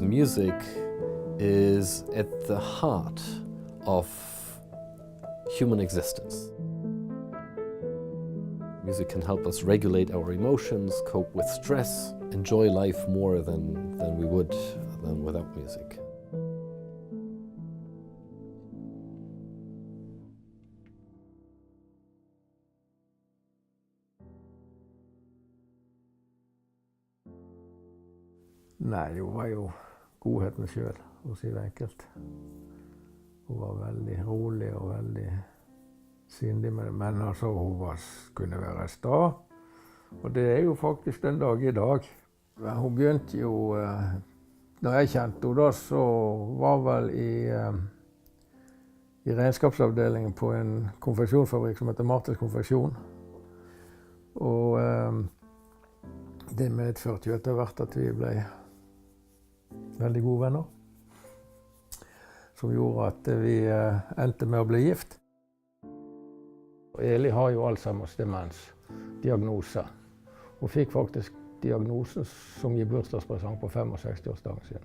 music is at the heart of human existence. Music can help us regulate our emotions, cope with stress, enjoy life more than we would without music. Nei, hun var jo godheten selv, for å si det enkelt. Hun var veldig rolig og veldig sindig, men altså hun kunne være sta. Og det er jo faktisk den dag i dag. Hun begynte jo, når jeg kjente henne da, så var vel i regnskapsavdelingen på en konfeksjonsfabrikk som heter Martins Konfeksjon. Og det medførte jo etter hvert at vi ble veldig gode venner, som gjorde at vi endte med å bli gift. Eli har jo Alzheimers demens, diagnose, og fikk faktisk diagnosen som gir bursdagspresang på 65-årsdagen sin.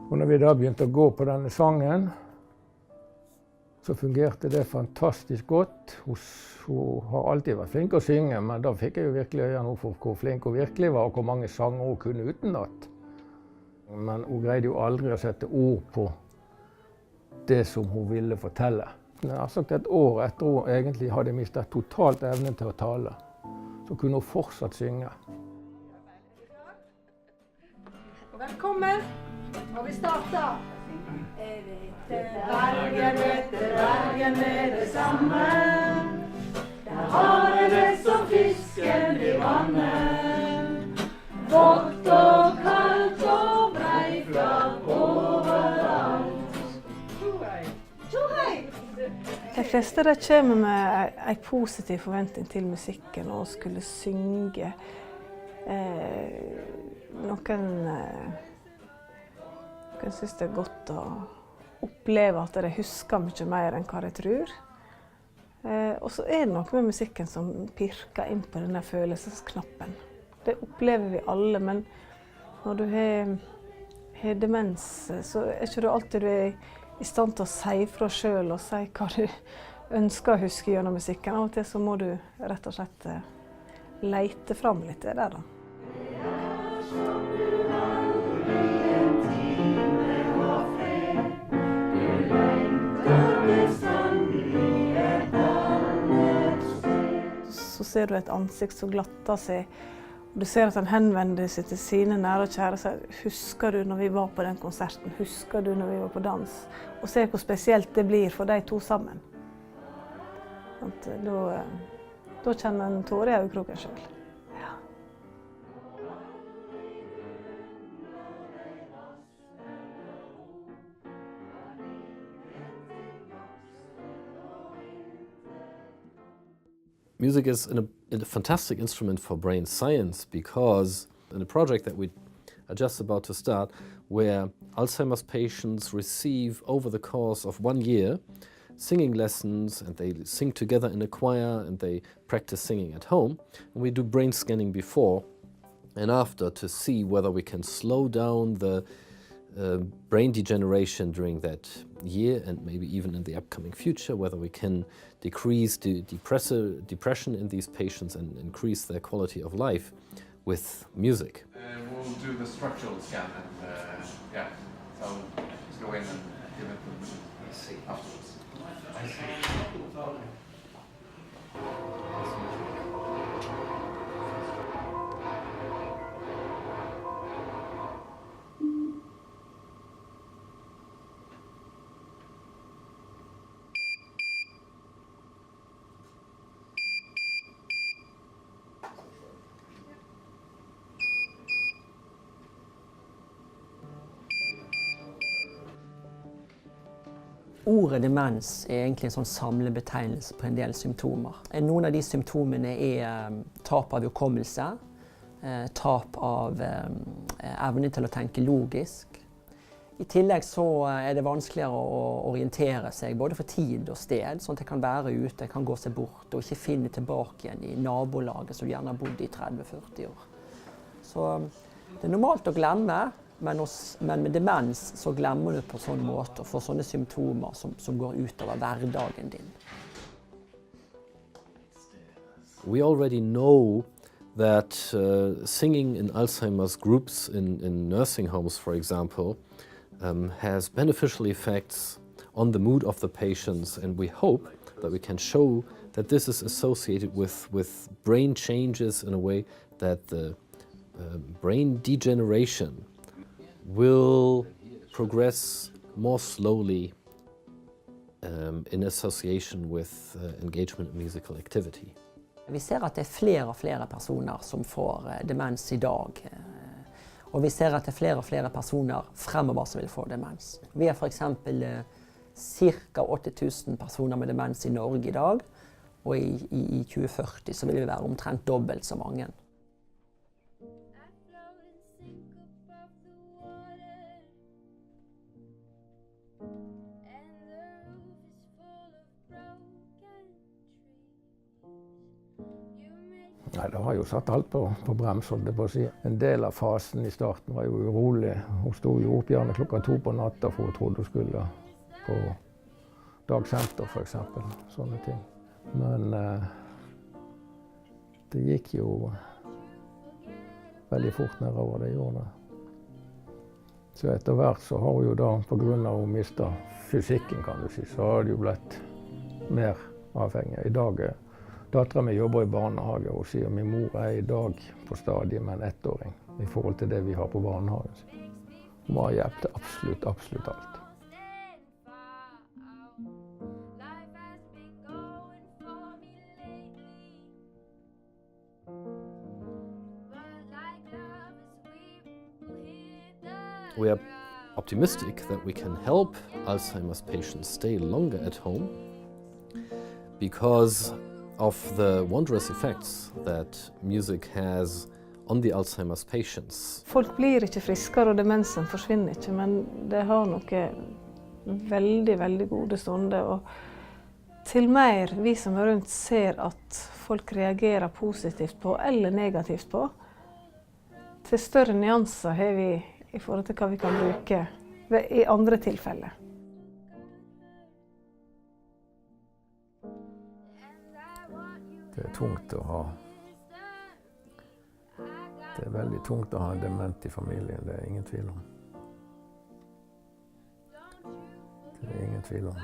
Og når vi da begynte å gå på denne sangen, så fungerte det fantastisk godt. Hun har alltid vært flink å synge, men da fikk jeg jo virkelig øynene for hvor flink hun virkelig var, og hvor mange sanger hun kunne utenat. Men hun greide jo aldri å sette ord på det som hun ville fortelle. Jeg har sagt et år etter hun egentlig hadde mistet totalt evnen til å tale, så kunne hun fortsatt synge. Velkommen, og vi starter. Bergen med det samme. Der har jeg det som fisken i vannet. Vått og kaldt og breiflatt overalt. Tjohei! De fleste kommer med en positiv forventning til musikken og skulle synge. Noen synes det er godt å oppleve at de husker mye mer enn hva de tror. Og så er det noe med musikken som pirker inn på denne følelsesknappen. Det opplever vi alle, men når du har demens, så er ikke du alltid i stand til å si fra selv og si hva du ønsker å huske gjennom musikken. Av og til så må du rett og slett lete fram litt det der da. Så ser du et ansikt som glatter seg, og du ser at han henvender seg til sine nære og kjære og sier, husker du når vi var på den konserten, husker du når vi var på dans, og ser hvor spesielt det blir for de to sammen. Da kjenner en tåre i øyekroken selv. Music is a fantastic instrument for brain science because in a project that we are just about to start, where Alzheimer's patients receive over the course of 1 year singing lessons, and they sing together in a choir and they practice singing at home. And we do brain scanning before and after to see whether we can slow down the brain degeneration during that year and maybe even in the upcoming future, whether we can decrease the depression in these patients and increase their quality of life with music. We'll do the structural scan and yeah, so let's go in and give it afterwards. I see. Ordet demens er egentlig en sånn samlebetegnelse på en del symptomer. Noen av de symptomene er tap av hukommelse, tap av evne til å tenke logisk. I tillegg så det vanskeligere å orientere seg, både for tid og sted, sånn at jeg kan være ute, jeg kan gå seg bort og ikke finne tilbake igjen i nabolaget som du gjerne har bodd i 30-40 år. Så det normalt å glemme, men med demens så glemmer du på sånn måte og får sånne symptomer som går utover hverdagen din. We already know that singing in Alzheimer's groups in nursing homes, for example, has beneficial effects on the mood of the patients, and we hope that we can show that this is associated with brain changes in a way that the brain degeneration will progress more slowly in association with engagement in musical activity. Vi ser at det flere og flere personer som får demens i dag. Og vi ser at det flere og flere personer fremover som vil få demens. Vi har for eksempel ca. 8000 personer med demens i Norge i dag. Og i 2040 så vil vi være omtrent dobbelt så mange. Nei, det har jo satt alt på brems, holdt jeg på å si. En del av fasen i starten var jo urolig. Hun sto jo opp gjerne klokka 2 på natta for hun trodde hun skulle på dagsenter, for eksempel. Sånne ting. Men det gikk jo veldig fort nedover, det gjorde det. Så etter hvert så har hun jo da, på grunn av at hun mistet fysikken, kan du si, så har det jo blitt mer avhengig. I dag datteren min jobber i barnehage og sier min mor i dag på stadiet med en 1-åring i forhold til det vi har på barnehagen. Hun har hjulpet absolutt alt. We are optimistic that we can help Alzheimer's patients stay longer at home because of the wondrous effects that music has on the Alzheimer's patients. Folk blir ikke friskere og demensen forsvinner ikke, men det har noen veldig gode stunder. Og til mer vi som er rundt ser at folk reagerer positivt på eller negativt på, til større nyanser har vi i forhold til hva vi kan bruke i andre tilfeller. Det er tungt å ha. Det er veldig tungt å ha en dement i familien, det er ingen tvil om. Det er ingen tvil om.